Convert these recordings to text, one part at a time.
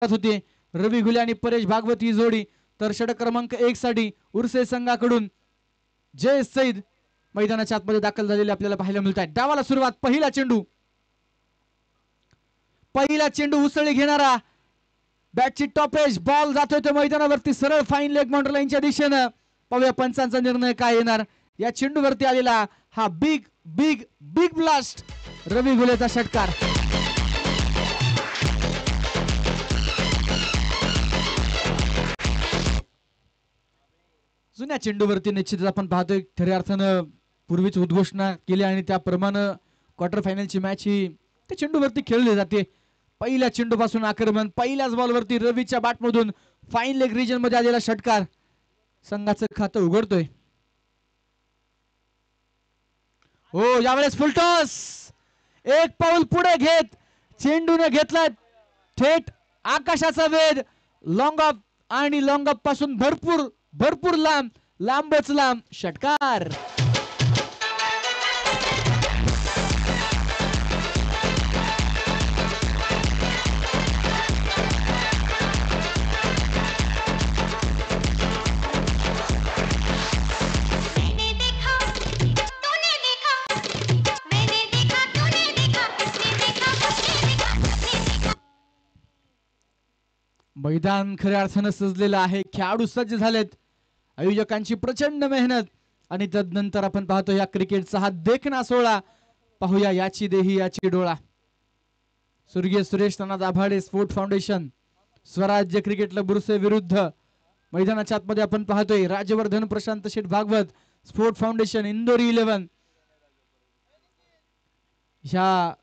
होते रवी घुले आणि परेश भागवत ही जोडी। तर षटक क्रमांक 1 साठी उर्से संघाकडून जय सईद मैदानाच्या आतमध्ये दाखल झालेले आपल्याला पाहायला मिळत आहे। डावाला सुरुवात, पहिला चेंडू उसळी घेणारा बॅटची टॉपेज, बॉल जातोय तो मैदानावरती सरळ फाईन लेग बाउंड्री लाईनच्या दिशेनं। पाहूया पंचांचा निर्णय काय येणार। या चेंडूवरती आलेला हा बिग बिग बिग ब्लास्ट, रवी घुलेचा षटकार। जुन्या चेंडूवरती निश्चितच आपण पाहतोय खऱ्या अर्थानं पूर्वीच उद्घोषणा केली आणि त्याप्रमाणे क्वार्टर फायनलची मॅच ही त्या चेंडूवरती खेळली जाते। पहिल्या चेंडूपासून आक्रमण, पहिल्याच बॉलवरती रवीच्या बॅटमधून फाईन लेग रिजन मध्ये आलेला षटकार संघाचं खातं उघडतोय। हो, यावेळेस फुलटॉस, एक पाऊल पुढे घेत चेंडूने घेतला थेट आकाशाचा वेध, लॉंग ऑफ आणि लॉंग ऑफ पासून भरपूर भरपूर लांब, लांबच लांब षटकार। मैदान खऱ्या अर्थानं सजलेलं आहे, खेळाडू सज्ज झालेत, आयोजकांची प्रचंड मेहनत आणि तदनंतर आपण पाहतो या क्रिकेटचा हा देखणा सोहळा। पाहूया याची देही याची डोळा। स्वर्गीय सुरेश नाना दाभाडे स्पोर्ट फाउंडेशन, स्वराज्य क्रिकेट क्लब बुरसे विरुद्ध मैदानाच्या आतमध्ये आपण पाहतोय राजवर्धन प्रशांत शेठ भागवत स्पोर्ट फाउंडेशन इंदोरी 11। ह्या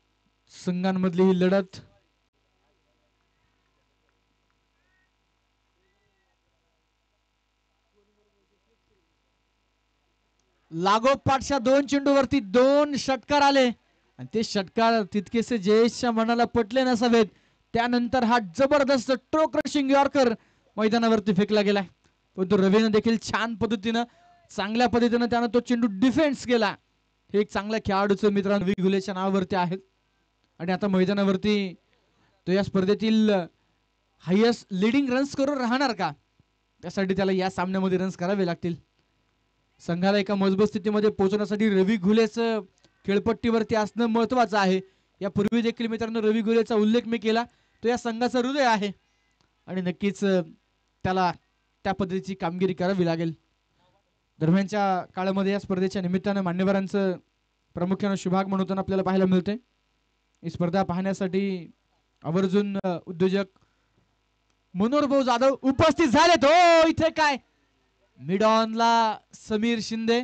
संघांमधली ही लढत लागोपाठच्या दोन चेंडूवरती दोन षटकार आले आणि ते षटकार तितकेसे जयेशच्या मनाला पटले नसावेत। त्यानंतर हा जबरदस्त ट्रो क्रशिंग यॉर्कर मैदानावरती फेकला गेला, परंतु रवीने देखील छान पद्धतीनं चांगल्या पद्धतीनं त्यानं तो चेंडू डिफेन्स केला। हे एक चांगल्या खेळाडूचं मित्रांनो रवी घुलेच्या नावावरती आहे आणि आता मैदानावरती तो या स्पर्धेतील हायेस्ट लीडिंग रन्स करून राहणार का, त्यासाठी त्याला या सामन्यामध्ये रन्स करावे लागतील। संघाला एका मजबूत स्थितीमध्ये पोहोचण्यासाठी रवी घुलेचं खेळपट्टीवरती असणं महत्वाचं आहे। यापूर्वी देखील मित्रांनो रवी घुलेचा उल्लेख मी केला, तो या संघाचा हृदय आहे आणि नक्कीच त्याला त्या पद्धतीची कामगिरी करावी लागेल। दरम्यानच्या काळामध्ये या स्पर्धेच्या निमित्तानं मान्यवरांचं प्रामुख्यानं शुभागमन आपल्याला पाहायला मिळते। ही स्पर्धा पाहण्यासाठी आवर्जून उद्योजक मनोहर भाऊ जाधव उपस्थित झालेत। हो, इथे काय मिड ऑनला समीर शिंदे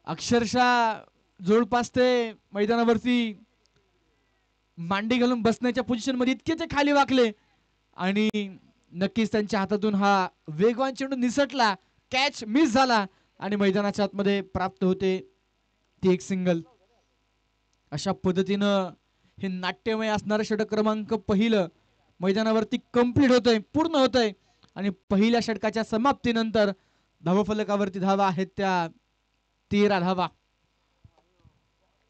अक्षरशः जवळपास ते मैदानावरती मांडी घालून बसण्याच्या पोझिशन मध्ये इतके ते खाली वाकले आणि नक्कीच त्यांच्या हातातून हा वेगवान चेंडू निसटला, कॅच मिस झाला आणि मैदानाच्या आतमध्ये प्राप्त होते ती एक सिंगल। अशा पद्धतीनं हे नाट्यमय असणारं षटक क्रमांक पहिलं मैदानावरती कंप्लीट होतंय, पूर्ण होतंय आणि पहिल्या षटकाच्या समाप्तीनंतर धावफलकावरती धावा आहेत त्या 13 धावा।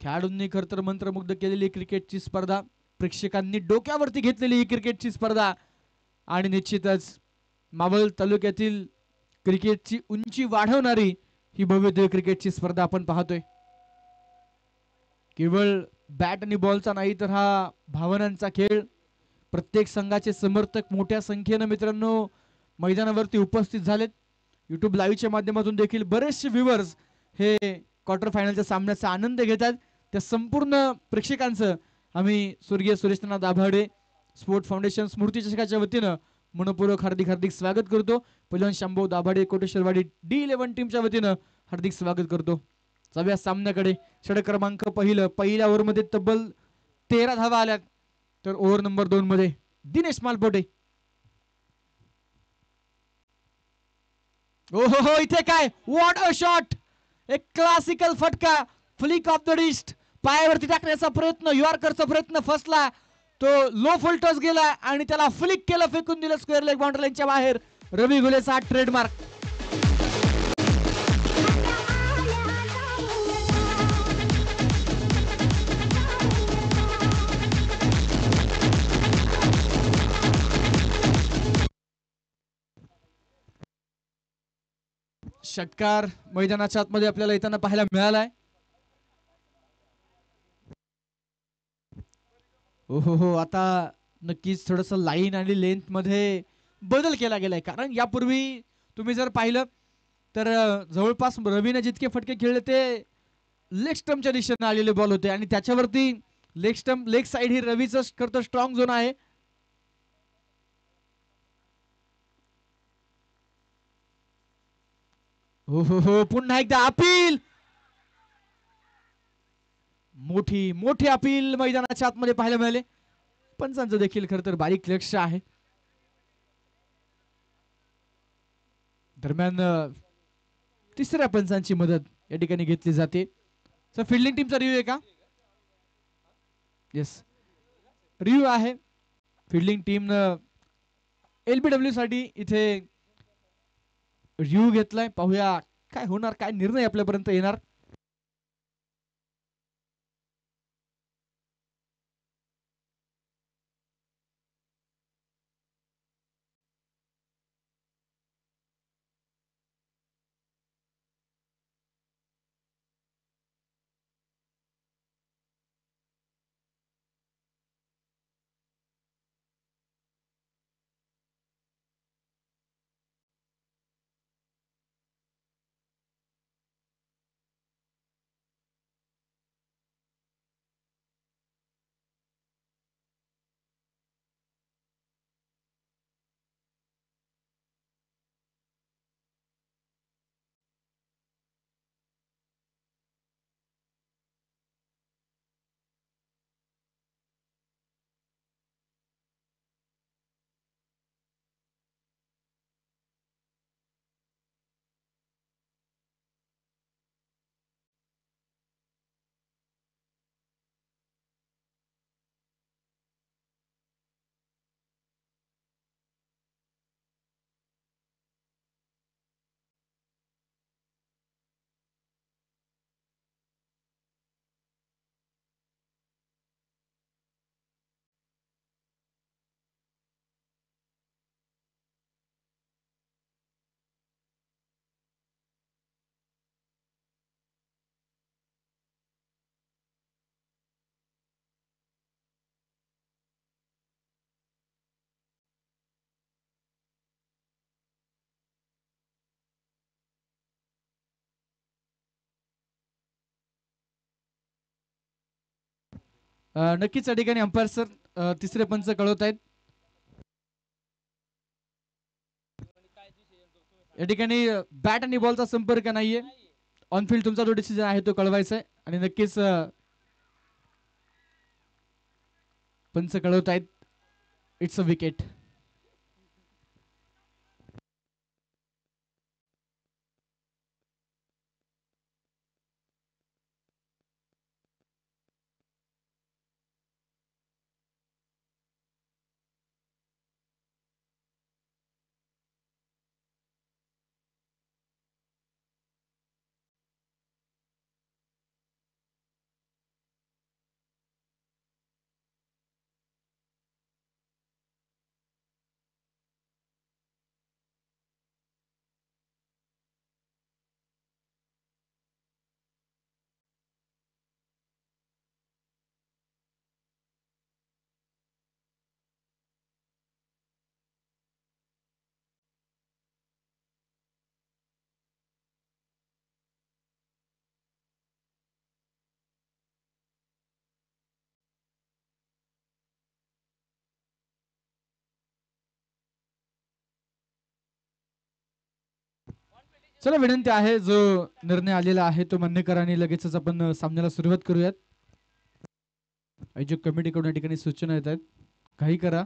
खेळाडूंनी खरतर मंत्रमुग्ध केलेली क्रिकेटची स्पर्धा, प्रेक्षकांनी डोक्यावरती घेतलेली ही क्रिकेटची स्पर्धा आणि निश्चितच मावळ तालुक्यातील क्रिकेटची उंची वाढवणारी ही भव्य क्रिकेटची स्पर्धा आपण पाहतोय। केवळ बॅट आणि बॉलचा नाही तर हा भावनांचा खेळ। प्रत्येक संघाचे समर्थक मोठ्या संख्येने मित्रांनो मैदानावरती उपस्थित झालेत। YouTube लाईव्हच्या माध्यमातून देखील बरेचसे व्ह्यूअर्स हे क्वार्टर फायनलच्या सामन्याचा आनंद घेतात। त्या संपूर्ण प्रेक्षकांचं आम्ही स्वर्गीय सुरेश नाना दाभाडे स्पोर्ट फाउंडेशन स्मृती चषकाच्या वतीनं मनपूर्वक हार्दिक स्वागत करतो। पहिलवान शंभू दाभाडे कोटेश्वरवाडी D11 टीमच्या वतीनं हार्दिक स्वागत करतो। सगळ्या सामन्याकडे षटक क्रमांक पहिल्या ओव्हरमध्ये तब्बल 13 धावा आल्यात, तर ओव्हर नंबर 2 मध्ये दिनेश मालपोटे। हो, इथे काय व्हॉट अ शॉट, एक क्लासिकल फटका, फ्लिक ऑफ द रिस्ट, पायावरती टाकण्याचा प्रयत्न, यॉर्करचा प्रयत्न फसला, तो लो फुल टॉस गेला आणि त्याला फ्लिक केलं, फेकून दिलं स्क्वेअर लेग बाउंड्री लाईनच्या बाहेर। रवी घुलेचा ट्रेडमार्क। षटकार मैदानाच्या आतमध्ये आपल्याला येताना पाहायला मिळालाय. हो, आता नक्कीच थोडस लाईन आणि लेंथ मध्ये बदल केला गेलाय. कारण यापूर्वी तुम्ही जर पाहिलं तर जवळपास रवीने जितके फटके खेळले ते लेग स्टम्पच्या दिशेने आलेले बॉल होते आणि त्याच्यावरती लेग साइड ही रवीचं करतो स्ट्रॉंग झोन आहे. हो, पुन्हा एकदा अपील. मोठी मोठी अपील मैदानाच्या आतमध्ये पाहायला मिळाले. पंचांचं देखील खरं तर बारीक लक्ष आहे. दरम्यान तिसऱ्या पंचांची मदत या ठिकाणी घेतली जाते. सर फिल्डिंग टीमचा रिव्ह्यू आहे का? येस, रिव्ह्यू आहे. फिल्डिंग टीम एलबीडब्ल्यू साठी इथे रिव्ह्यू घेतलाय. पाहूया काय होणार, काय निर्णय आपल्यापर्यंत येणार. नक्कीच या ठिकाणी अंपायर सर तिसरे पंच कळवत आहेत. या ठिकाणी बॅट आणि बॉलचा संपर्क नाहीये. ऑनफिल्ड तुमचा जो डिसिजन आहे तो कळवायचा आहे आणि नक्कीच पंच कळवत आहेत. It's a wicket. चला, विनंती आहे जो निर्णय आलेला आहे तो मान्य करा आणि लगेचच आपण सामन्याला सुरुवात करूयात. आयोजक कमिटीकडून या ठिकाणी सूचना येत आहेत, काही करा.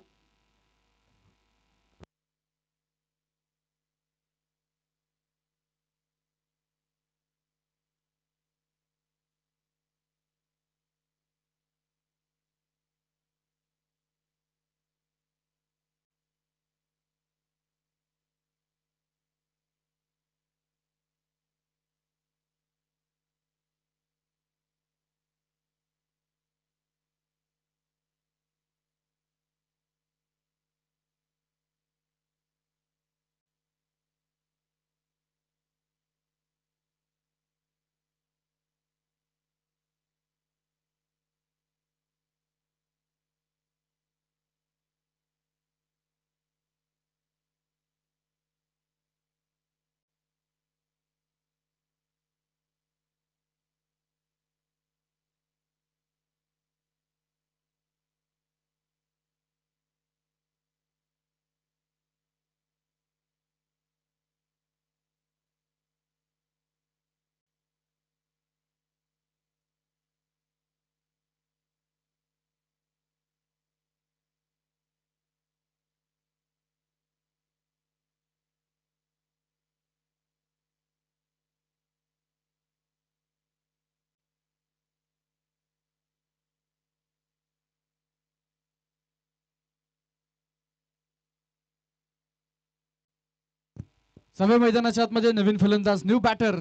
सभे मैदानाच्या आतमध्ये नवीन फलंदाज न्यू बॅटर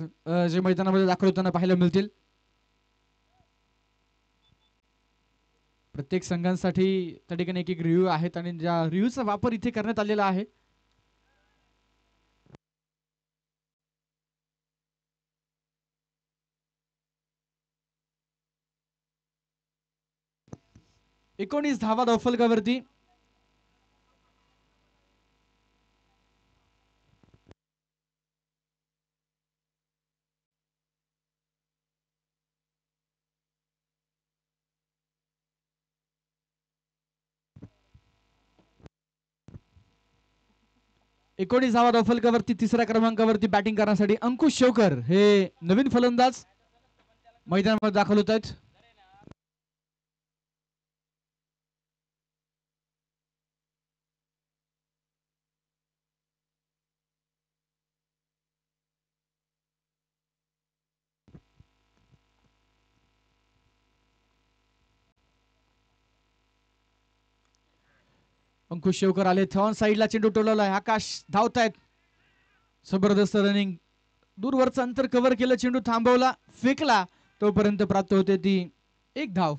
जे मैदानामध्ये दाखल होताना पाहायला मिळतील. प्रत्येक संघांसाठी त्या ठिकाणी एक एक रिव्ह्यू आहेत आणि ज्या रिव्ह्यूचा वापर इथे करण्यात आलेला आहे. एकोणीस धावा धावफलकावरती. एकोणीस धावा धावफलकावरती तिसऱ्या क्रमांकावरती बॅटिंग करण्यासाठी अंकुश शेवकर हे नवीन फलंदाज मैदानामध्ये दाखल होत आहेत. अंकुश शेवकर आले. थॉन साईडला चेंडू टोलवलाय. आकाश धावतायत. जबरदस्त रनिंग. दूरवरचं अंतर कव्हर केलं. चेंडू थांबवला, फेकला, तोपर्यंत प्राप्त होते ती एक धाव.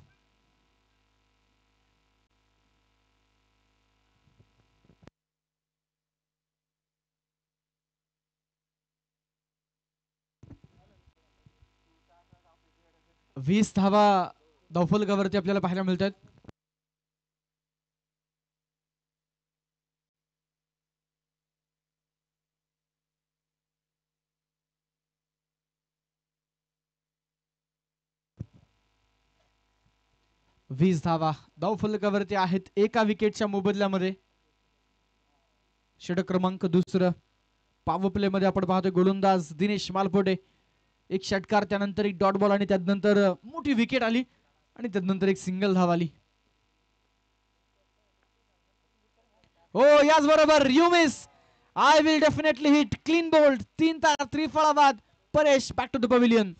वीस धावा धावफलकावरती आपल्याला पाहायला मिळतात. वीस धावा धावफलकावरती आहेत एका विकेटच्या मोबदल्यामध्ये. षटक क्रमांक दुसरं. पॉवर प्ले मध्ये आपण पाहतोय गोलंदाज दिनेश मालपोटे. एक षटकार, त्यानंतर एक डॉट बॉल आणि त्यानंतर मोठी विकेट आली आणि त्यानंतर एक सिंगल धाव आली. हो, याच बरोबर you miss, I will definitely hit, clean bold, 3 तार त्रिफळाबाद. Paresh back to the pavilion.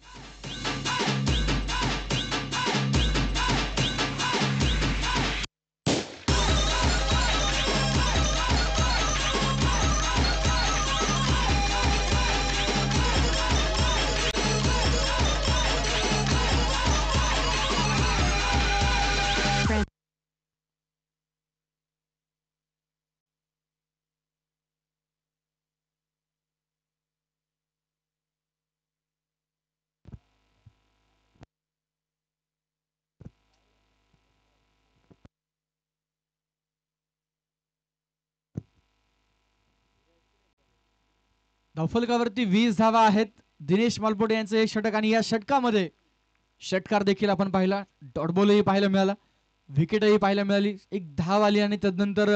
धावफलकावरती 20 धावा आहेत. दिनेश मालपोटे यांचं एक षटक आणि या षटकामध्ये षटकार देखील आपण पाहिला, डॉट बॉलही पाहायला मिळाला, विकेटही पाहायला मिळाली, एक धाव आली आणि त्यानंतर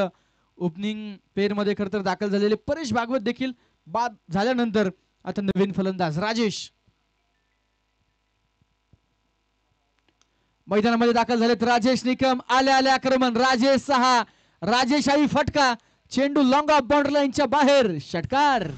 ओपनिंग पेअर मध्ये खरं तर दाखल झालेले परेश भागवत देखील बाद झाल्यानंतर आता नवीन फलंदाज राजेश मैदानामध्ये दाखल झालेत. राजेश निकम आले आले आक्रमण. राजेश 6, राजेशाही फटका, चेंडू लॉंग ऑफ बाउंड्री लाईनच्या बाहेर, षटकार.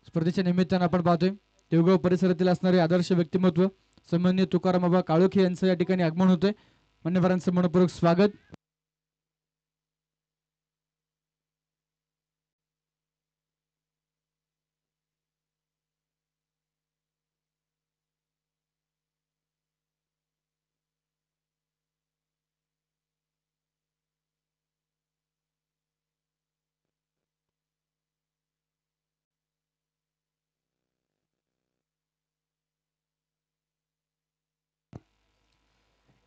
स्पर्धेच्या निमित्तानं आपण पाहतोय देवगाव परिसरातील असणारे आदर्श व्यक्तिमत्व सन्माननीय तुकाराम काळोखे यांचं या ठिकाणी आगमन होतंय. मान्यवरांचं मनपूर्वक स्वागत.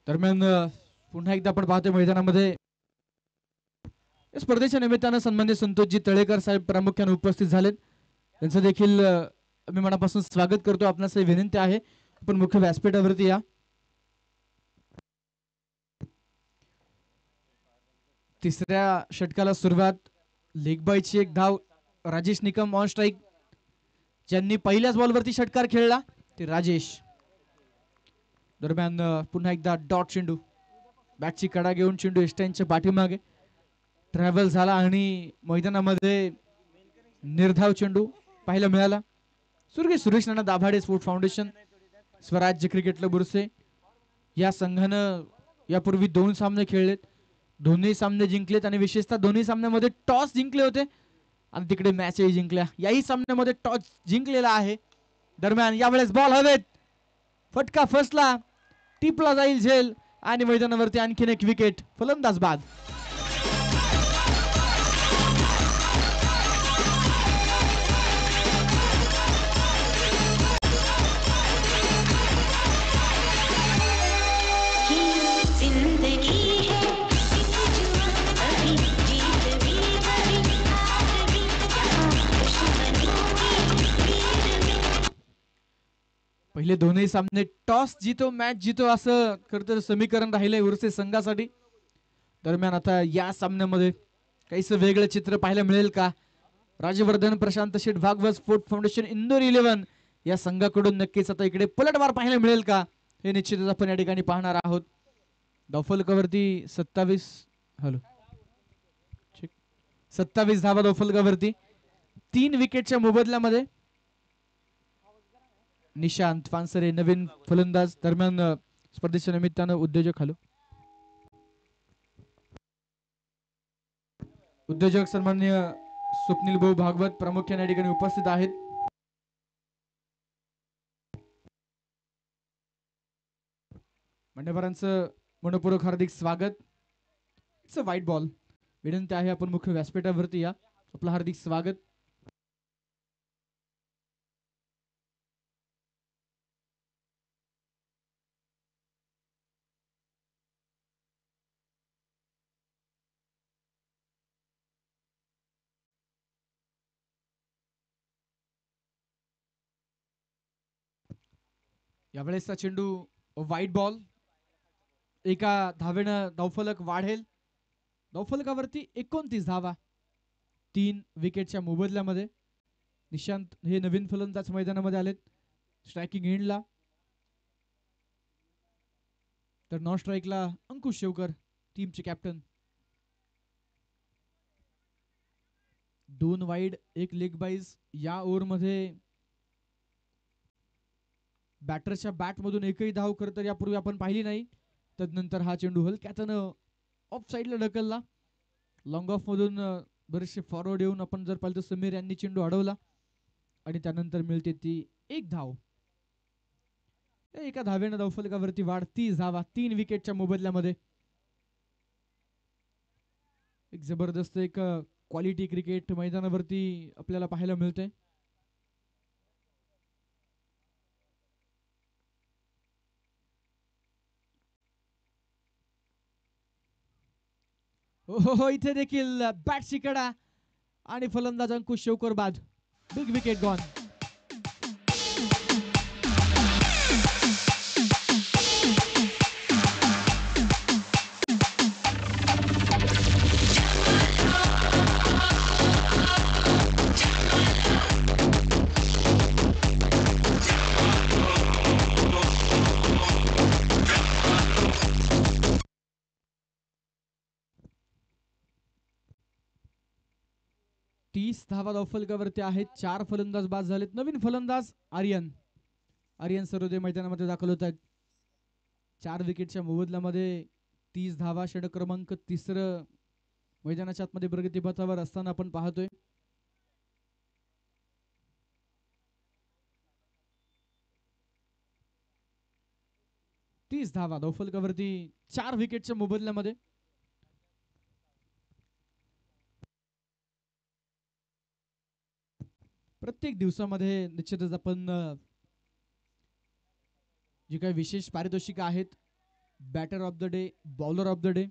दरम्यान पुन्हा एकदा आपण पाहतोय मैदानामध्ये स्पर्धेच्या निमित्तानं सन्माननीय संतोषजी तळेकर साहेब प्रामुख्याने उपस्थित झालेत. त्यांचं देखील मी मनापासून स्वागत करतो. आपणास विनंती आहे आपण मुख्य व्यासपीठावरती या. तिसऱ्या षटकाला सुरुवात. लेग बायची एक धाव. Rajesh Nikam on strike. ज्यांनी पहिल्याच बॉलवरती षटकार खेळला ते राजेश. दरम्यान पुन्हा एकदा डॉट चेंडू. बॅटची कडा घेऊन चेंडू एस्टॅनच्या पाठीमागे ट्रॅव्हल झाला आणि मैदानामध्ये निर्धाव चेंडू पाहायला मिळाला. सुरेश नाना दाभाडे स्पोर्ट फाउंडेशन, स्वराज्य क्रिकेट क्लब बुरसे या संघानं यापूर्वी 2 सामने खेळलेत. दोन्ही सामने जिंकलेत आणि विशेषतः दोन्ही सामन्यामध्ये टॉस जिंकले होते आणि तिकडे मॅचही जिंकल्या. याही सामन्यामध्ये टॉस जिंकलेला आहे. दरम्यान यावेळेस बॉल हवेत. फटका फसला. टिपला जाईल झेल आणि मैदानावरती आणखीन एक विकेट. फलंदाज बाद. पहिले दोन्ही सामने टॉस जितो मॅच जितो असं खरंतर समीकरण राहिलंय उर्से संघासाठी. दरम्यान आता या सामन्यामध्ये काहीसं वेगळं चित्र पाहायला मिळेल का? राजवर्धन प्रशांत शेठ भागवत स्पोर्ट फाउंडेशन इंदोर 11 या संघाकडून नक्कीच आता इकडे पलटवार पाहायला मिळेल का, हे निश्चितच आपण या ठिकाणी पाहणार आहोत. धावफलकावरती 27 धावा धावफलकावरती. 3 विकेटच्या मोबदल्यामध्ये निशांत पानसरे नवीन फलंदाज. दरम्यान स्पर्धेच्या निमित्तानं उद्योजक हॅलो उद्योजक सन्माननीय स्वप्नील भाऊ भागवत प्रामुख्याने या ठिकाणी उपस्थित आहेत. मान्यवरांचं मनपूर्वक हार्दिक स्वागत. It's a white ball. विनंती आहे आपण मुख्य व्यासपीठावरती या. आपलं हार्दिक स्वागत. यावेळेसचा चेंडू व्हाईट बॉल. एका धावेनं धावफलक वाढेल. धावफलकावरती 29 धावा. 3 विकेटच्या मोबदल्यामध्ये. निशांत हे नवीन फलंदाज मैदानामध्ये आलेत स्ट्रायकिंग एंडला. तर नॉन स्ट्राईकला अंकुश शेवकर टीमचे कॅप्टन. 2 wide 1 leg बाईज. या ओव्हरमध्ये बॅटरच्या बॅटमधून एकही धाव खरं तर यापूर्वी आपण पाहिली नाही. तदनंतर हा चेंडू हलक्यातनं ऑफ साईडला ढकलला. लॉंग ऑफ मधून बरेचसे फॉरवर्ड येऊन आपण जर पाहिलं तर समीर यांनी चेंडू अडवला आणि त्यानंतर मिळते ती 1 धाव. एका धावेनं धावफलकावरती वाढ. 30 धावा 3 विकेटच्या मोबदल्यामध्ये. एक जबरदस्त एक क्वालिटी क्रिकेट मैदानावरती आपल्याला पाहायला मिळते. हो इथे देखील बॅटची कडा आणि फलंदाज अंकुश शेवकर बाद. Big wicket gone. धावा धावफलकावरती आहेत. 4 फलंदाज बाद झालेत. नवीन फलंदाज आर्यन सरोदे मैदानामध्ये दाखल होत आहेत. 4 विकेटच्या मोबदल्यामध्ये 30 धावा. षटक क्रमांक 3 मैदानाच्या आतमध्ये प्रगती पथावर असताना आपण पाहतोय. तीस धावा धावफलकावरती 4 विकेटच्या मोबदल्यामध्ये. प्रत्येक दिवसामध्ये निश्चितच आपण जी काही विशेष पारितोषिक आहेत, batter of the day, bowler of the day,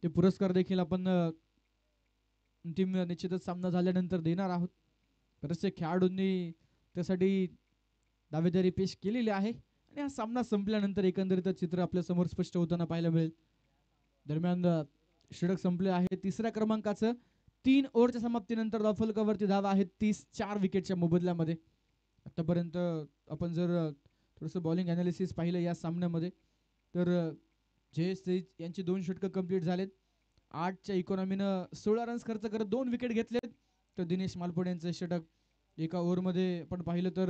ते पुरस्कार देखील आपण अंतिम निश्चितच सामना झाल्यानंतर देणार आहोत. बरेचसे खेळाडूंनी त्यासाठी दावेदारी पेश केलेली आहे आणि हा सामना संपल्यानंतर एकंदरीत चित्र आपल्या समोर स्पष्ट होताना पाहायला मिळेल. दरम्यान षटक संपले आहे तिसऱ्या क्रमांकाचं. 3 ओव्हरच्या समाप्तीनंतर धावफलकावरती धावा आहेत 30, 4 विकेटच्या मोबदल्यामध्ये. आतापर्यंत आपण जर थोडंसं बॉलिंग अनालिसिस पाहिलं या सामन्यामध्ये तर जयेश तेज यांची 2 षटकं कंप्लीट झालेत. 8च्या इकॉनॉमीनं 16 रन्स खर्च करत 2 विकेट घेतलेत. तर दिनेश मालपोडे यांचं षटक एका ओव्हरमध्ये आपण पाहिलं तर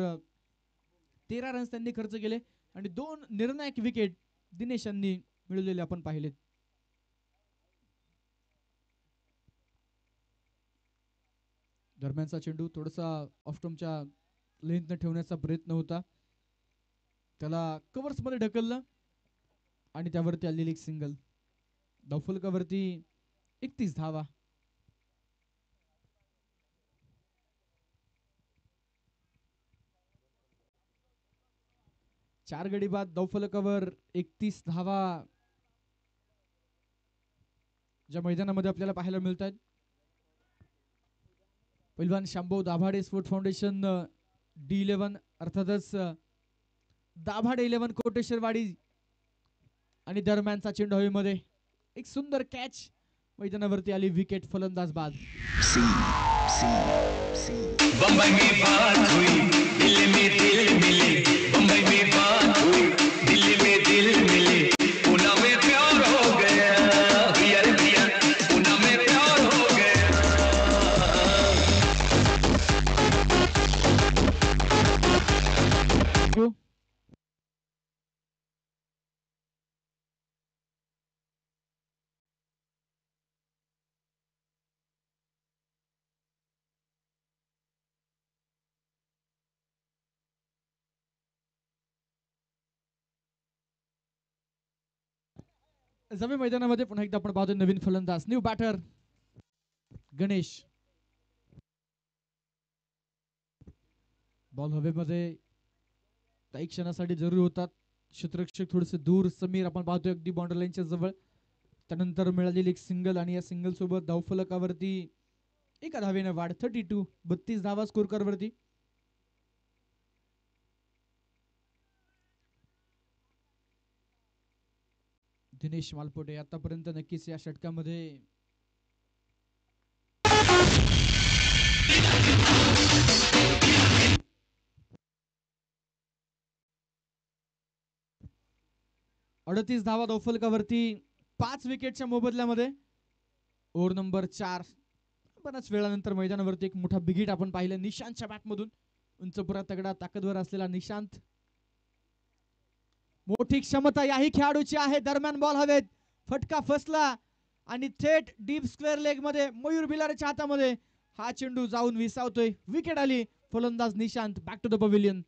13 रन्स त्यांनी खर्च केले आणि 2 निर्णायक विकेट दिनेश यांनी मिळवलेले आपण पाहिलेत. दरम्यानचा चेंडू थोडासा ऑफस्टम्पच्या लेंथनं ठेवण्याचा प्रयत्न होता, त्याला कव्हर्स मध्ये ढकललं आणि त्यावरती आलेली एक सिंगल. धावफलकावरती 31 धावा. चार गडी बाद धावफलकावर 31 धावा ज्या मैदानामध्ये आपल्याला पाहायला मिळत आहेत. पहिलवान शांभू दाभाडे स्पोर्ट फाउंडेशन D11 अर्थातच दाभाडे 11 कोटेश्वरवाडी आणि दरम्यानचा चेंडू हवेमध्ये एक सुंदर कॅच. मैदानावरती आली विकेट. फलंदाज बाद. बंबई में बात हुई, दिल्ली में दिल मिले. बंबई में बात हुई, दिल्ली में दिल मिले. पुणे में प्यार हो गया, यार भैया पुणे में प्यार हो गया. जमी मैदानामध्ये पुन्हा एकदा आपण पाहतो नवीन फलंदाज, न्यू बॅटर गणेश. बॉल हवेमध्ये काही क्षणासाठी जरूर होतात. क्षेत्ररक्षक थोडेसे दूर. समीर आपण पाहतोय अगदी बाउंड्री लाईनच्या जवळ. त्यानंतर मिळालेली एक सिंगल आणि या सिंगल सोबत धावफलकावरती एका धावेने वाढ. 32, 32 धावा स्कोर करवरती. दिनेश मालपोटे आतापर्यंत नक्कीच या षटकामध्ये अडतीस धावा धावफलकावरती 5 विकेटच्या मोबदल्यामध्ये. Over number 4. बऱ्याच वेळानंतर मैदानावरती एक मोठा बिगिट आपण पाहिलं निशांतच्या बॅटमधून. उंचपुरा तगडा ताकदवर असलेला निशांत. मोठी क्षमता याही खेळाडूची आहे. दरम्यान बॉल हवेत, फटका फसला आणि थेट डीप स्क्वेअर लेग मध्ये मयूर भिलारेच्या हातामध्ये हा चेंडू जाऊन विसावतोय. विकेट आली. फलंदाज Nishant back to the pavilion.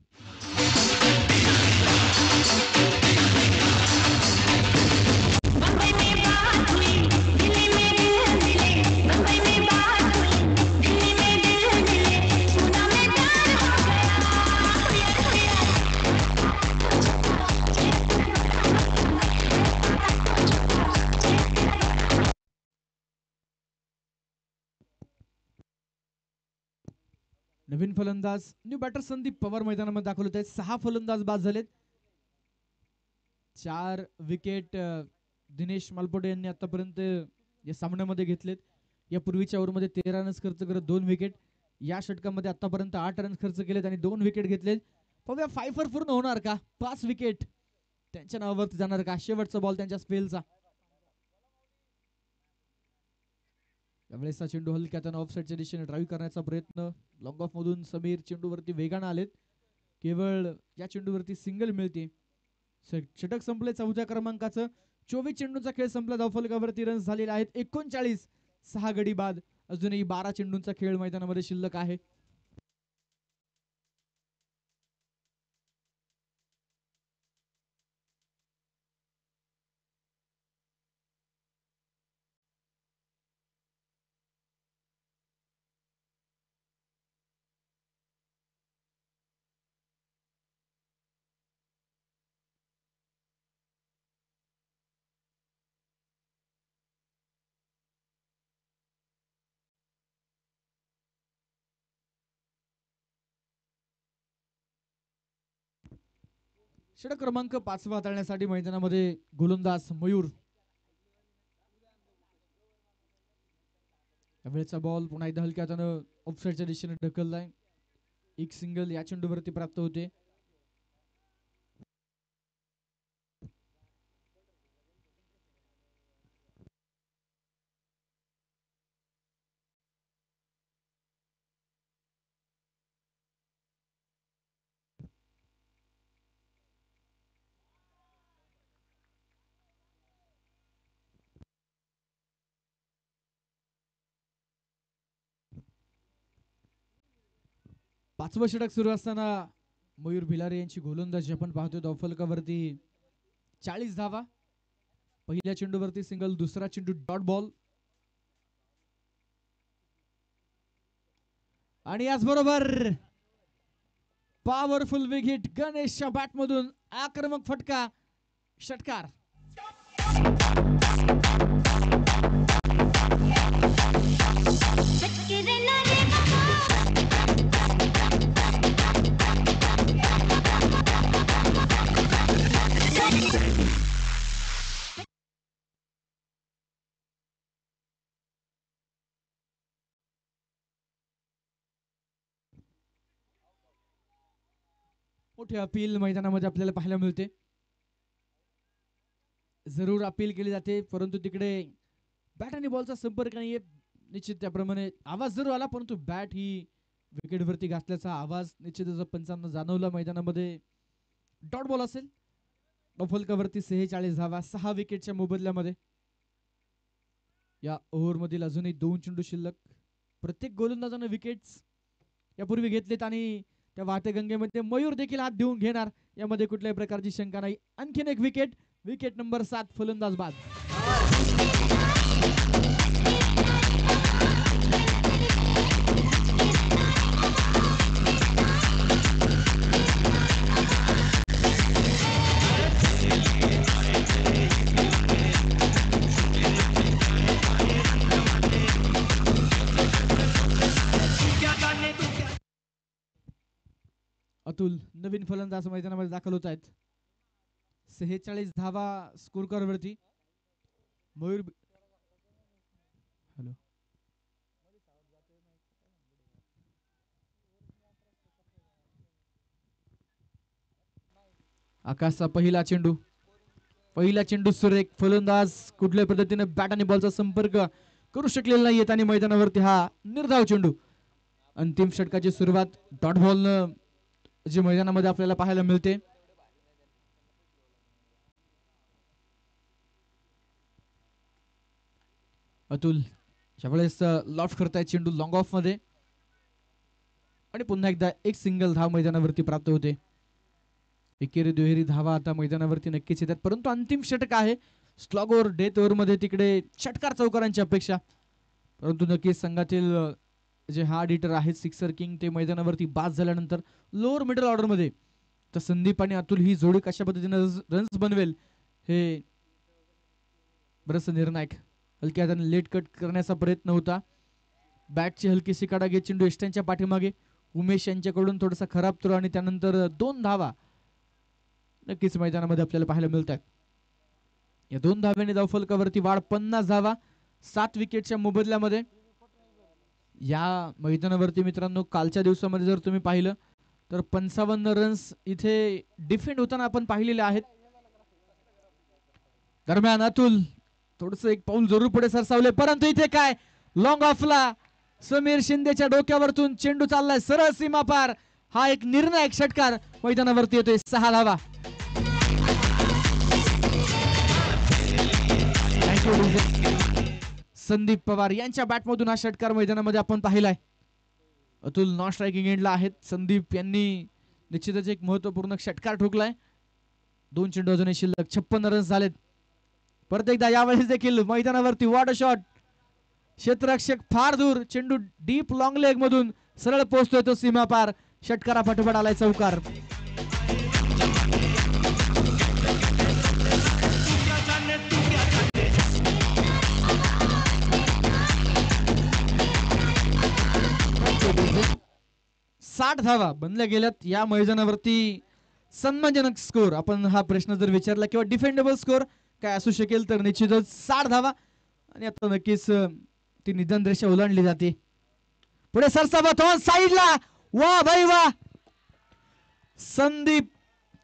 नवीन फलंदाज न्यू बॅटर संदीप पवार मैदानामध्ये दाखल होत आहेत. 6 फलंदाज बाद झालेत. 4 विकेट दिनेश मालपोटे यांनी आतापर्यंत या सामन्यामध्ये घेतलेत. या पूर्वीच्या ओव्हरमध्ये 13 रन्स खर्च करत 2 विकेट. या षटकामध्ये आतापर्यंत 8 रन्स खर्च केलेत आणि 2 विकेट घेतलेत. पाहूया फायफर पूर्ण होणार का? 5 विकेट त्यांच्या नावावरती जाणार का? शेवटचा बॉल त्यांच्या स्पेलचा. यावेळेस चेंडू हलक्या त्यानं ऑफ साईडच्या दिशेने ड्राईव्ह करण्याचा प्रयत्न. लॉंग ऑफ मधून समीर चेंडूवरती वेगानं आलेत. केवळ या चेंडूवरती सिंगल मिळते. षटक संपले 4थ्या क्रमांकाचं. 24 चेंडूंचा खेळ संपला. धावफलकावरती रन्स झालेले आहेत 39. 6 गडी बाद. अजूनही 12 चेंडूंचा खेळ मैदानामध्ये शिल्लक आहे. षटक क्रमांक 5 हाताळण्यासाठी मैदानामध्ये गोलंदाज मयूर. त्यावेळेचा बॉल पुन्हा एकदा हलक्या हातानं ऑफसाईडच्या दिशेने ढकललाय. एक सिंगल या चेंडूवरती प्राप्त होते. पाचवं षटक सुरू असताना मयूर भिलारे यांची गोलंदाजी आपण पाहतोय धावफलकावरती 40 धावा. पहिल्या चेंडूवरती सिंगल, दुसरा चेंडू डॉट बॉल. आणि याचबरोबर पॉवरफुल बिग हिट गणेशच्या बॅट मधून आक्रमक फटका, षटकार. मोठे अपील मैदानामध्ये आपल्याला पाहायला मिळते. जरूर अपील केली जाते, परंतु तिकडे बॅट आणि बॉलचा संपर्क नाहीये. निश्चित त्याप्रमाणे आवाज जरूर आला, परंतु बॅट ही विकेटवरती घातल्याचा आवाज निश्चितच पंचांना जाणवला मैदानामध्ये. डॉट बॉल असेल. फलकावरती 46 धावा, 6 विकेटच्या मोबदल्यामध्ये. या ओव्हर मधील अजूनही 2 चेंडू शिल्लक. प्रत्येक गोलंदाजाने विकेट्स यापूर्वी घेतलेत आणि त्या वाहते गंगेमध्ये मयूर देखील हात देऊन घेणार, यामध्ये कुठल्याही प्रकारची शंका नाही. आणखीन एक विकेट, विकेट नंबर 7, फलंदाज बाद. अतुल नवीन फलंदाज मैदानामध्ये दाखल होत आहेत. 46 धावा स्कोर वरती. मयूर हॅलो आकाशचा पहिला चेंडू, सुरेख. फलंदाज कुठल्याही पद्धतीने बॅट आणि बॉलचा संपर्क करू शकलेला नाहीयेत आणि मैदानावरती हा निर्धाव चेंडू. अंतिम षटकाची सुरुवात डॉट बॉलनं जी मैदानामध्ये आपल्याला पाहायला मिळते. अतुल यावेळेस लॉफ्ट करताय चेंडू लॉंग ऑफ मध्ये आणि पुन्हा एकदा एक सिंगल धाव मैदानावरती प्राप्त होते. एकेरी दुहेरी धावा आता मैदानावरती नक्कीच येतात, परंतु अंतिम षटक आहे. स्लॉग ओव्हर, डेथ ओव्हर मध्ये तिकडे षटकार चौकारांची अपेक्षा, परंतु नक्कीच संघातील जे हार्ड हिटर आहेत सिक्सर किंग ते मैदानावरती बाद झाल्यानंतर लोअर मिडल ऑर्डर मध्ये तर संदीप आणि अतुल ही जोडी कशा पद्धतीने रन्स बनवेल हे बरंच निर्णायक. हलक्या हाताने लेट कट करण्याचा प्रयत्न होता. बॅटची हलकीशी काढा घेत चेंडू एस्टनच्या पाठीमागे. उमेश यांच्याकडून थोडासा खराब थ्रो आणि त्यानंतर 2 धावा नक्कीच मैदानामध्ये आपल्याला पाहायला मिळतात. या 2 धाव्यांनी धावफलकावरती वाढ 50 धावा 7 विकेटच्या मोबदल्यामध्ये. या मैदानावरती मित्रांनो कालच्या दिवसामध्ये जर तुम्ही पाहिलं तर 55 रन्स इथे डिफेंड होताना आपण पाहिलेले आहेत. दरम्यान अतुल थोडस एक पाऊल जरूर पुढे सरसावले, परंतु इथे काय लॉंग ऑफला समीर शिंदेच्या डोक्यावरतून चेंडू चाललाय सरळ सीमा पार. हा एक निर्णायक षटकार मैदानावरती येतोय. 6 धावा. संदीप पवार यांच्या बॅटमधून हा षटकार मैदानामध्ये आपण पाहिलाय. अतुल नॉन स्ट्रायकिंग एंडला आहेत. संदीप यांनी निश्चितच एक महत्वपूर्ण षटकार ठोकलाय. 2 चेंडू अजूनही शिल्लक. 56 रन्स झालेत. परत एकदा यावेळेस देखील मैदानावरती वॉट अ शॉट. क्षेत्ररक्षक फार दूर, चेंडू डीप लॉंग लेग मधून सरळ पोहोचतोय तो सीमा पार. षटकारा पाठोपाठ आलाय चौकार. साठ धावा बनल्या गेल्यात या मैदानावरती. सन्मानजनक स्कोर, आपण हा प्रश्न जर विचारला किंवा डिफेंडेबल स्कोर काय असू शकेल तर निश्चितच 60 धावा. आणि आता नक्कीच ती निधन रेषा ओलांडली जाते. पुढे सरसावत होऊन साईडला, वा भाई वा.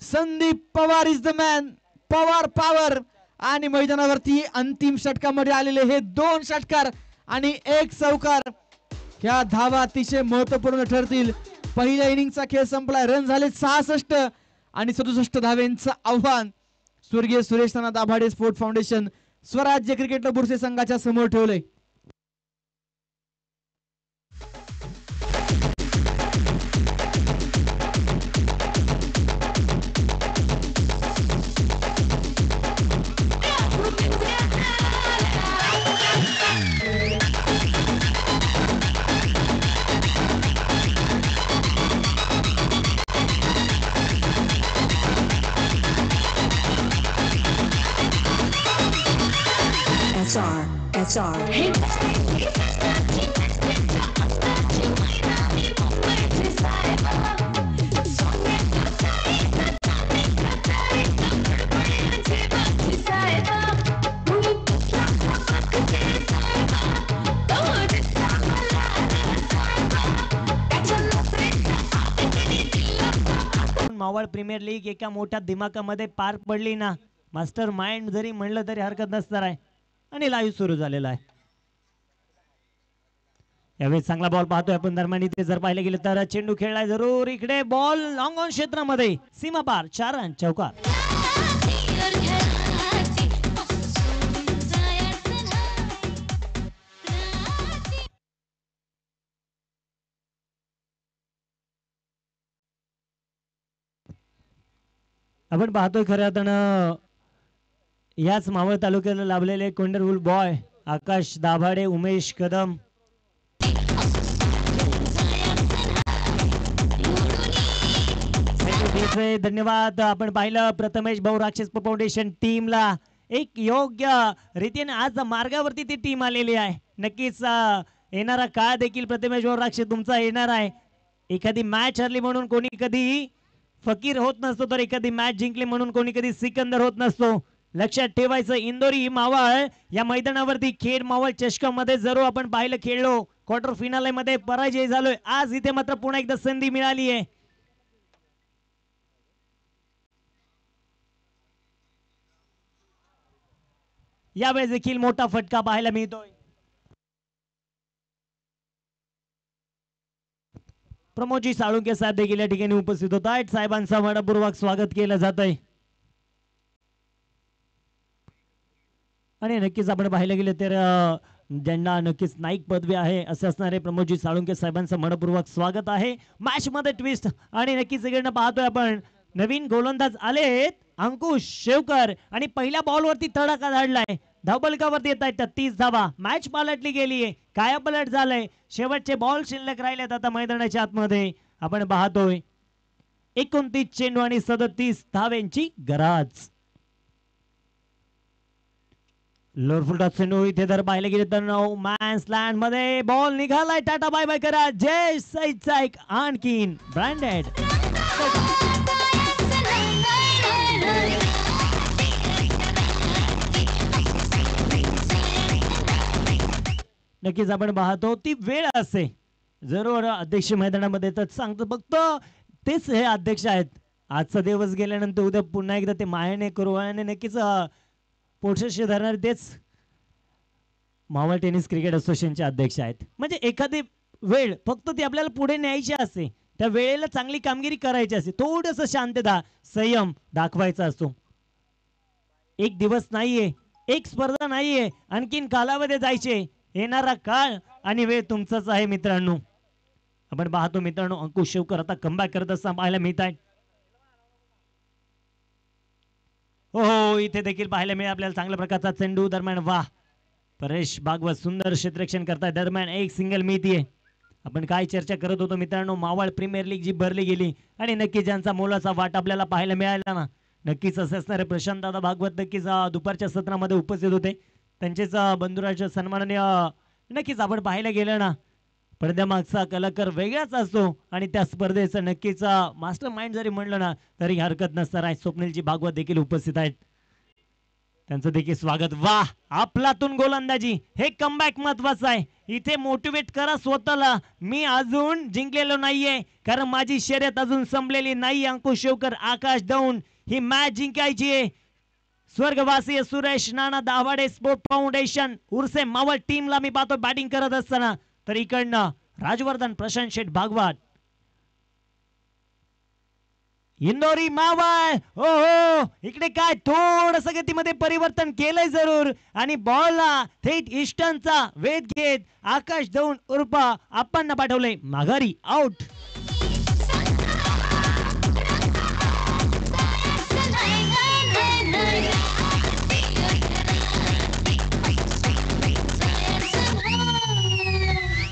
Sandeep Pawar is the man. Power आणि मैदानावरती अंतिम षटकामध्ये आलेले हे 2 षटकार आणि 1 चौकार. ह्या धावा अतिशय महत्वपूर्ण ठरतील. पहिल्या इनिंगचा खेळ संपलाय. रन झाले 66 आणि 67 धावेंचं आव्हान स्वर्गीय सुरेश नाना दाभाडे स्पोर्ट फाउंडेशन स्वराज्य क्रिकेट बुरसे संघाच्या समोर ठेवले. SR. मावळ प्रीमियर लीग एका मोठ्या दिमाकामध्ये पार पडली ना. मास्टर माइंड जरी म्हणलं तरी हरकत नसणार आहे. आणि लाईव्ह सुरू झालेला आहे. यावेळी चांगला बॉल पाहतोय आपण. दरम्यान इथे जर पाहिलं गेलं तर चेंडू खेळलाय जरूर. इकडे बॉल लॉंग ऑन क्षेत्रामध्ये सीमा पार. 4 रन चौकार. आपण पाहतोय खरं तर याच मावळ तालुक्याला लाभलेले कोंडरवुल बॉय आकाश दाभाडे, उमेश कदम. धन्यवाद. आपण पाहिलं प्रथमेश भाऊ राक्षस फाउंडेशन टीमला एक योग्य रीतीने आज मार्गावरती ती टीम आलेली आहे. नक्कीच येणारा काळ देखील प्रथमेश भाऊ राक्षस तुमचा येणार आहे. एखादी मॅच हरली म्हणून कोणी कधी फकीर होत नसतो, तर एखादी मॅच जिंकली म्हणून कोणी कधी सिकंदर होत नसतो. लक्षात ठेवायचं. इंदोरी मावळ या मैदानावरती खेड मावळ चषकामध्ये जरूर आपण पाहिलं खेळलो. क्वार्टर फायनल मध्ये पराजय झालोय. आज इथे मात्र पुन्हा एकदा संधी मिळाली आहे. यावेळेस देखील मोठा फटका पाहायला मिळतोय. प्रमोदजी साळुंके साहेब देखील या ठिकाणी उपस्थित होत आहेत. साहेबांचं मनपूर्वक स्वागत केलं जात आहे. आणि नक्कीच आपण पाहिलं गेलं तर ज्यांना नक्कीच नाईक पदवी आहे असे असणारे प्रमोदजी साळुंके साहेबांचं मनपूर्वक स्वागत आहे. मॅच मध्ये ट्विस्ट आणि नक्कीच इकडनं पाहतोय आपण नवीन गोलंदाज आलेत अंकुश शेवकर आणि पहिल्या बॉल वरती तडाखा धाडलाय. धावफलकावरती येत आहेत 30 धावा. मॅच पालटली गेलीये. काय पलट झालंय. शेवटचे बॉल शिल्लक राहिलेत आता मैदानाच्या आतमध्ये. आपण पाहतोय 29 चेंडू आणि 37 धावेंची गरज. लोअर चेंडू इथे जर पाहिलं गेले तर नो मॅन्स लँड मध्ये बॉल निघालाय. टाटा बाय बाय करा. जय साईचा एक आणखीन ब्रँडेड. नक्कीच आपण पाहतो ती वेळ असते जरूर अध्यक्ष मैदानामध्ये तर सांगतो फक्त तेच हे अध्यक्ष आहेत. आजचा दिवस गेल्यानंतर उद्या पुन्हा एकदा ते मायाने करू आणि नक्कीच पोटशी धरणारे तेच मावळ टेनिस क्रिकेट असोसिएशनचे अध्यक्ष आहेत. म्हणजे एखादी वेळ फक्त ती आपल्याला पुढे न्यायची असते. त्या वेळेला चांगली कामगिरी करायची असते. थोडंसं शांतता संयम दाखवायचा असतो. एक दिवस नाहीये, एक स्पर्धा नाहीये, आणखीन कालावधी जायचे. येणारा काळ आणि वेळ तुमचाच आहे मित्रांनो. आपण पाहतो मित्रांनो अंकुश शेवकर आता कमबॅक करत असताना पाहायला मिळत आहे. हो इथे देखील पाहायला मिळेल आपल्याला चांगल्या प्रकारचा चेंडू. दरम्यान वाह परेश भागवत सुंदर क्षेत्ररक्षण करताय. दरम्यान एक सिंगल मिळतीये. आपण काय चर्चा करत होतो मित्रांनो मावळ प्रीमियर लीग जी भरली गेली आणि नक्कीच ज्यांचा मोलाचा वाटा आपल्याला पाहायला मिळाला ना. नक्कीच असे असणारे प्रशांत दादा भागवत नक्कीच दुपारच्या सत्रामध्ये उपस्थित होते. त्यांचेच बंधुराज सन्माननीय. नक्कीच आपण पाहायला गेलं ना पडद्यामागचा कलाकार वेगळाच असतो आणि त्या स्पर्धेचं नक्कीच मास्टर माइंड जरी म्हणलं ना तरी हरकत नसणार आहे. स्वप्नीलजी भागवत देखील उपस्थित आहेत. त्यांचं देखील स्वागत. वाह, आपलातून गोलंदाजी, हे कमबॅक महत्वाचं आहे. इथे मोटिवेट करा स्वतःला. मी अजून जिंकलेलो नाहीये, कारण माझी शर्यत अजून संपलेली नाही. अंकुश शेवकर, आकाश दौंड, ही मॅच जिंकायची आहे. स्वर्गवासी सुरेश नाना दाभाडे स्पोर्ट फाउंडेशन उर्से मावळ टीमला मी पाहतो बॅटिंग करत असताना. तर इकडनं राजवर्धन, प्रशांत शेठ भागवत, इंदोरी मावळ. हो हो, इकडे काय थोडस गतीमध्ये परिवर्तन केलंय जरूर, आणि बॉलला थेट इष्टांचा वेध घेत आकाश दौंड उर्फ आपण पाठवले माघारी, आउट.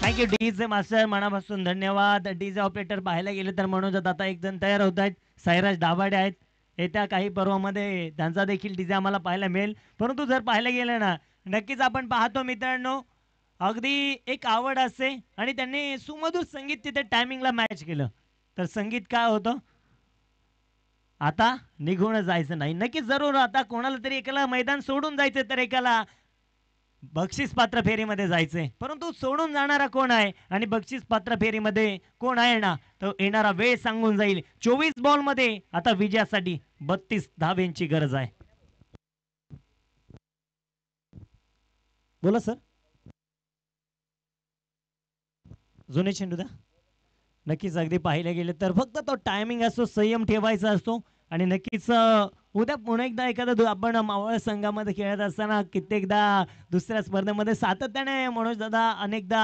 थँक्यू डीजे मास्टर, मनापासून धन्यवाद. डीजे ऑपरेटर पाहायला गेले तर मनोज आता एक जण तयार होत आहेत. साईराज दाभाडे आहेत. येत्या काही पर्वामध्ये त्यांचा देखील डीजे आम्हाला पाहायला मिळेल. परंतु जर पाहायला गेलं ना, नक्कीच आपण पाहतो मित्रांनो, अगदी एक आवड असते आणि त्यांनी सुमधुर संगीत तिथे टायमिंगला मॅच केलं. तर संगीत काय होतं, आता निघून जायचं नाही. नक्कीच जरूर आता कोणाला तरी एकाला मैदान सोडून जायचं, तर एकाला बक्षीस पात्र फेरीमध्ये जायचंय. परंतु सोडून जाणारा कोण आहे आणि बक्षीस पात्र फेरीमध्ये कोण आहे ना, तो येणारा वेळ सांगून जाईल. 24 बॉल मध्ये आता विजयासाठी 32 धावेंची गरज आहे. बोला सर. जुने चेंडू द्या. नक्कीच अगदी पाहिले गेले तर फक्त तो टायमिंग असतो, संयम ठेवायचा असतो. आणि नक्कीच उद्या पुन्हा एकदा एखादा आपण मावळ संघामध्ये खेळत असताना कित्येकदा दुसऱ्या स्पर्धेमध्ये सातत्याने मनोज दादा अनेकदा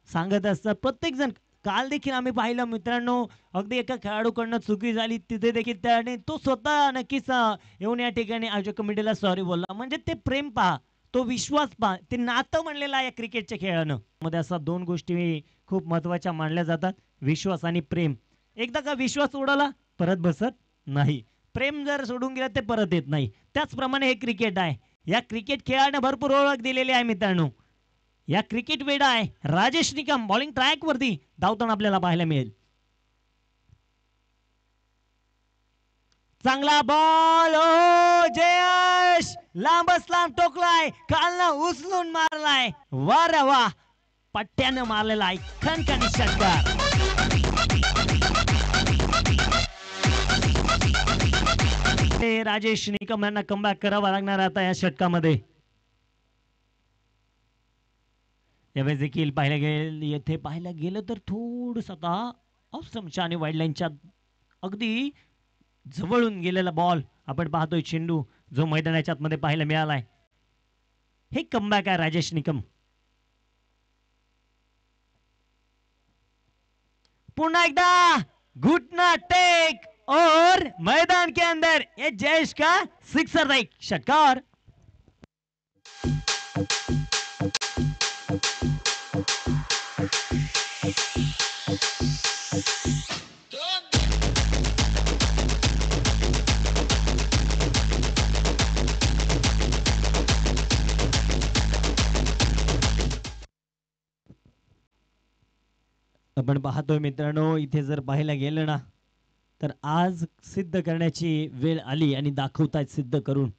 सांगत असतात. प्रत्येक जण, काल देखील आम्ही पाहिलं मित्रांनो, अगदी एका खेळाडूकडनं चुकी झाली तिथे देखील त्याने तो स्वतः नक्कीच येऊन या ठिकाणी आयोजक कमिटीला सॉरी बोलला. म्हणजे ते प्रेम पहा, तो विश्वास पहा, ते नातं म्हणलेलं आहे या क्रिकेटच्या खेळानं. मध्ये असा दोन गोष्टी खूप महत्वाच्या मानल्या जातात, विश्वास आणि प्रेम. एकदा का विश्वास उडाला परत बसत नाही, प्रेम जर सोडून गेलं ते परत येत नाही. त्याचप्रमाणे हे क्रिकेट आहे. या क्रिकेट खेळानं भरपूर ओळख दिलेली आहे मित्रांनो. या क्रिकेट वेडा आहे. राजेश निकम बॉलिंग ट्रॅक वरती धावताना आपल्याला पाहायला मिळेल. चांगला बॉल, ओ जयश, लांबच लांब टोकलाय, खालनं उचलून मारलाय. वा रे वा, पट्ट्यानं मारलेला आहे खणखणी षटकार. राजेश निकम यांना कमबॅक करावा लागणार आता या षटकामध्ये. यावेळेस देखील पाहायला गेलं, येथे पाहायला गेलं तर थोडस आता ऑफ स्टंपच्या आणि वाईड लाईनच्या अगदी जवळून गेलेला बॉल आपण पाहतोय. चेंडू जो मैदानाच्या आतमध्ये पाहायला मिळालाय. हे कमबॅक आहे राजेश निकम. पुन्हा एकदा घुटना टेक और मैदान के अंदर ये जयेश का सिक्सर राइट षटकार. आपण पाहतोय मित्रांनो, इथे जर पाहायला गेलं ना, तर आज सिद्ध करण्याची वेळ आली आणि दाखवतायत सिद्ध करून.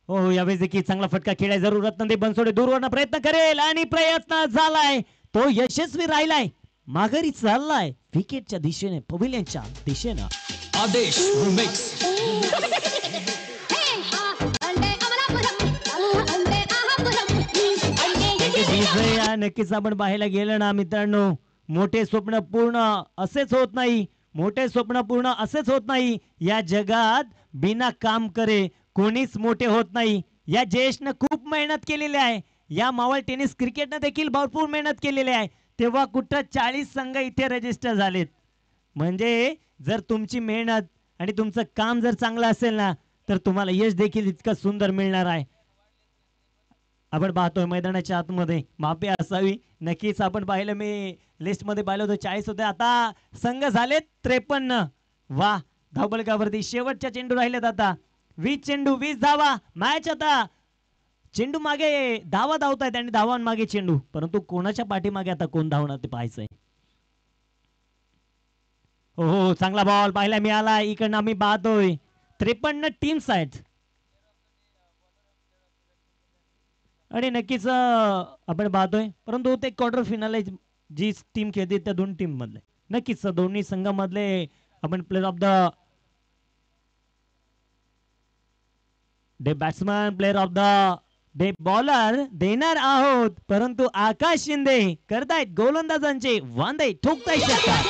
हो, यावेळेस देखील चांगला फटका खेळाय जरूर. रत्नदीप बनसोडे दूरवरनं प्रयत्न करेल आणि प्रयत्न झालाय, तो यशस्वी राहिलाय, माघारी चाललाय विकेटच्या दिशेने, पवेलियनच्या दिशेनं. आदेश रिमिक्स. नक्कीच आपण पाहायला गेलं ना मित्रांनो, मोठे स्वप्न पूर्ण असेच होत नाही. मोठे स्वप्न पूर्ण असेच होत नाही. या जगात बिना काम करे कोणीच मोठे होत नाही. या जयेशनं खूप मेहनत केलेली आहे. या मावळ टेनिस क्रिकेटनं देखील भरपूर मेहनत केलेली आहे. तेव्हा कुठं 40 संघ इथे रजिस्टर झालेत. म्हणजे जर तुमची मेहनत आणि तुमचं काम जर चांगलं असेल ना, तर तुम्हाला यश देखील इतकं सुंदर मिळणार आहे. आपण पाहतोय मैदानाच्या आतमध्ये मापे असावी. नक्कीच आपण पाहिलं, मी लिस्ट मध्ये पाहिलं होतं 40 होते, आता संघ झालेत 53. वा, धावफलकावरती शेवटच्या चेंडू राहिलेत आता. 20 चेंडू 20 धावा. मॅच आता चेंडू मागे धावा धावतायत आणि धावांमागे चेंडू, परंतु कोणाच्या पाठीमागे आता कोण धावणार ते पाहायचंय. हो, चांगला बॉल पाहायला मिळाला. इकडनं आम्ही पाहतोय 53 टीम्स आहेत. आणि नक्कीच आपण पाहतोय, परंतु ते क्वार्टर फिनाल जी टीम खेळते त्या दोन टीम मधले नक्कीच दोन्ही संघामधले आपण player of the day batsman, player of the day bowler देणार आहोत, परंतु आकाश शिंदे करतायत गोलंदाजांचे वांदे ठोकतायत षटकार.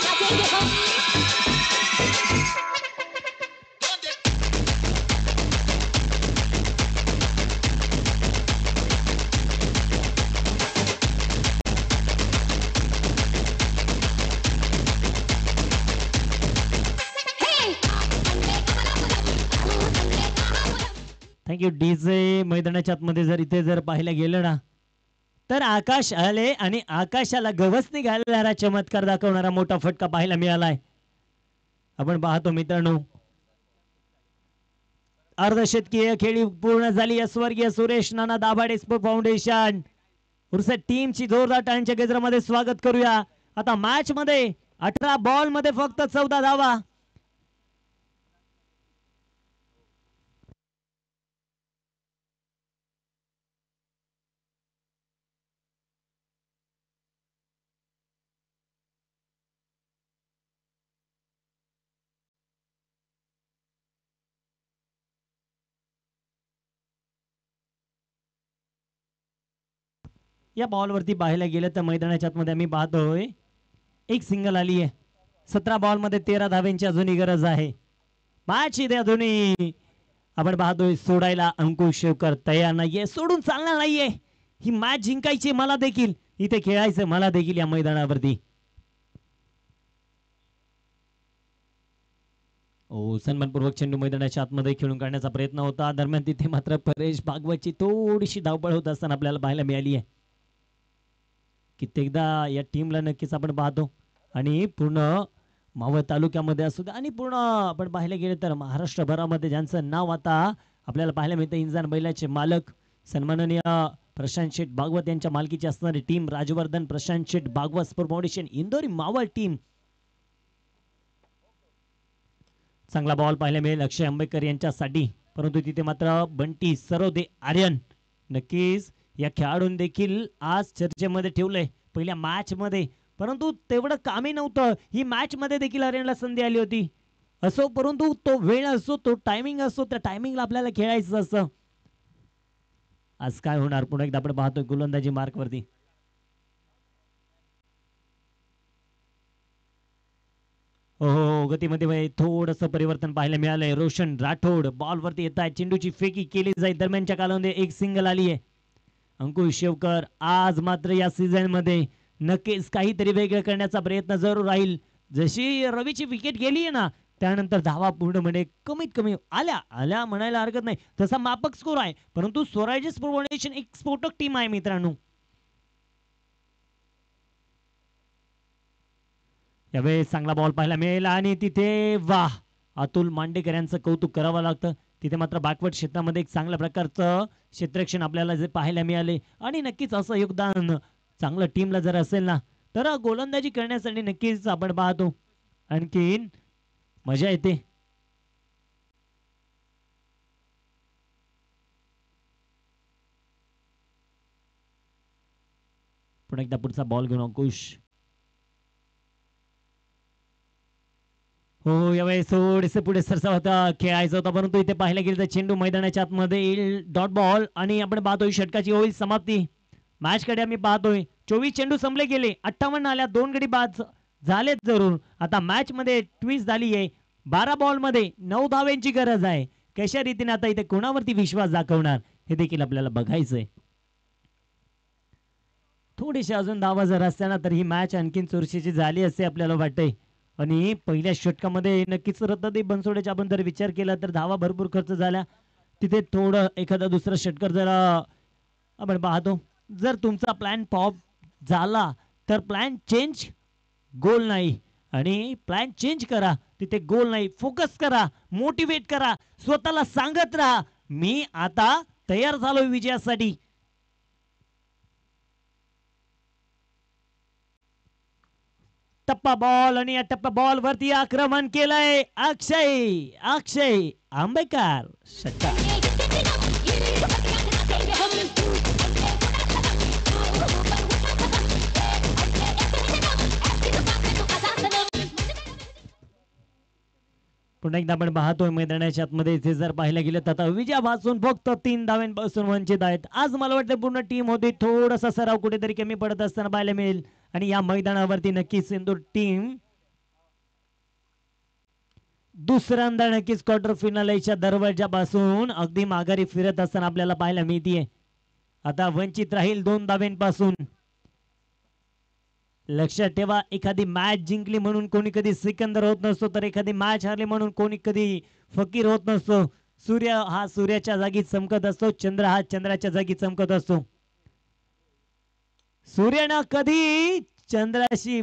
Thank you DJ. मैदानाच्या आतमध्ये जर इथे जर पाहायला गेलं ना तर आकाश आले आणि आकाशाला गवसणी घालणारा चमत्कार दाखवणारा मोठा फटका पाहायला मिळालाय. आपण पाहतो मित्रांनो, अर्धशतकीय खेळी पूर्ण झाली. स्वर्गीय सुरेश नाना दाभाडे स्पोर्ट फाउंडेशन उर्स टीमची जोरदार टाळ्यांच्या गजरामध्ये स्वागत करूया. आता मॅच मध्ये 18 बॉल मध्ये फक्त 14 धावा. या बॉलवरती पाहायला गेलं तर मैदानाच्या आतमध्ये आम्ही पाहतोय एक सिंगल आली आहे. 17 बॉल मध्ये 13 धाव्यांची अजूनही गरज आहे. मॅच इथे अजूनही आपण पाहतोय सोडायला अंकुश शेवकर तयार नाहीये, सोडून चालणार नाहीये. ही मॅच जिंकायची मला देखील, इथे खेळायचं मला देखील या मैदानावरती. सन्मानपूर्वक चेंडू मैदानाच्या आतमध्ये खेळून काढण्याचा प्रयत्न होता. दरम्यान तिथे मात्र परेश भागवतची थोडीशी धावपळ होत असताना आपल्याला पाहायला मिळाली आहे. कित्येकदा या टीमला नक्कीच आपण पाहतो आणि पूर्ण मावळ तालुक्यामध्ये असू द्या आणि पूर्ण आपण पाहायला गेले तर महाराष्ट्रभरामध्ये ज्यांचं नाव आता आपल्याला पाहायला मिळतं, इंजान बैलाचे मालक सन्माननीय प्रशांत शेठ भागवत यांच्या मालकीची असणारी टीम राजवर्धन प्रशांत शेठ भागवत स्पोर्ट फाउंडेशन इंदोरी मावळ टीम. चांगला बॉल पाहायला मिळेल अक्षय आंबेकर यांच्यासाठी, परंतु तिथे मात्र बंटी सरोदे आर्यन नक्कीच या खेळाडून देखील आज चर्चेमध्ये ठेवलंय पहिल्या मॅच मध्ये, परंतु तेवढं कामी नव्हतं. ही मॅच मध्ये देखील आर्यनला संधी आली होती असो, परंतु तो वेळ असो, तो टायमिंग असो, त्या टायमिंगला आपल्याला खेळायचं असं. आज काय होणार पुन्हा एकदा आपण पाहतोय गोलंदाजी मार्क वरती. हो गतीमध्ये थोडस परिवर्तन पाहायला मिळालंय. रोशन राठोड बॉल वरती येत आहे, चेंडूची फेकी केली जाईल. दरम्यानच्या कालामध्ये एक सिंगल आली आहे. अंकुश शेवकर आज मात्र या सीझन मध्ये नक्कीच काहीतरी वेगळं करण्याचा प्रयत्न जरूर राहील. जशी रवीची विकेट गेली आहे ना त्यानंतर धावा पूर्णपणे कमीत कमी आल्या म्हणायला हरकत नाही, तसा मापक स्कोर आहे, परंतु स्वराज्य स्पोर्ट फाउंडेशन एक स्फोटक टीम आहे मित्रांनो. यावेळेस चांगला बॉल पाहायला मिळेल आणि तिथे वाह, अतुल मांडेकर यांचं कौतुक करावं लागतं. तिथे मात्र बॅकवर्ड क्षेत्रामध्ये एक चांगल्या प्रकारचं क्षेत्ररक्षण आपल्याला जे पाहायला मिळाले आणि नक्कीच असं योगदान चांगलं टीमला जर असेल ना तर गोलंदाजी करण्यासाठी नक्कीच आपण पाहतो आणखीन मजा येते. पुन्हा एकदा पुढचा बॉल घेऊन अंकुश. हो यावेळेस थोडेसे पुढे सरसा होता, खेळायचा होता, परंतु इथे पाहायला गेलं तर चेंडू मैदानाच्या आतमध्ये डॉट बॉल आणि आपण पाहतोय षटकाची होईल समाप्ती. मॅच कडे आम्ही पाहतोय 24 चेंडू संपले गेले, 58 आल्या, 2 गडी बाद झालेत जरूर. आता मॅच मध्ये ट्विस्ट झाली आहे. 12 बॉल मध्ये 9 धाव्यांची गरज आहे. कशा रीतीने आता इथे कोणावरती विश्वास दाखवणार हे देखील आपल्याला बघायचंय. थोडीशी अजून धावा जर असत्या तर ही मॅच आणखीन चुरशीची झाली असते आपल्याला वाटतंय. आणि पहिल्या षटकामध्ये नक्कीच रत्नदीप बनसोडेचा आपण जर विचार केला तर धावा भरपूर खर्च झाला. तिथे थोडं एखादा दुसरा षटकर जर आपण पाहतो, जर तुमचा प्लॅन पॉप झाला तर प्लॅन चेंज गोल नाही, आणि प्लॅन चेंज करा तिथे गोल नाही. फोकस करा, मोटिवेट करा, स्वतःला सांगत राहा मी आता तयार झालोय विजयासाठी. टप्पा बॉल आणि या टप्पा बॉल वरती आक्रमण केलंय अक्षय आंबेकर. षटकार. पुन्हा एकदा आपण पाहतोय मैदानाच्या आतमध्ये इथे जर पाहायला गेलं तर आता विजयापासून फक्त 3 धावांपासून वंचित आहेत. आज मला वाटतं पूर्ण टीम होती थोडासा सराव कुठेतरी कमी पडत असताना पाहायला मिळेल आणि या मैदानावरती नक्कीच सिंधू टीम दुसऱ्यांदा नक्कीच क्वार्टर फिनालेच्या दरवाजापासून अगदी माघारी फिरत असताना आपल्याला पाहायला मिळतीये. आता वंचित राहील 2 धावांपासून. लक्षात ठेवा, एखादी मॅच जिंकली म्हणून कोणी कधी सिकंदर होत नसतो, तर एखादी मॅच हारली म्हणून कोणी कधी फकीर होत नसतो. सूर्य हा सूर्याच्या जागी चमकत असतो, चंद्र हा चंद्राच्या जागी चमकत असतो. सूर्यानं कधी चंद्राशी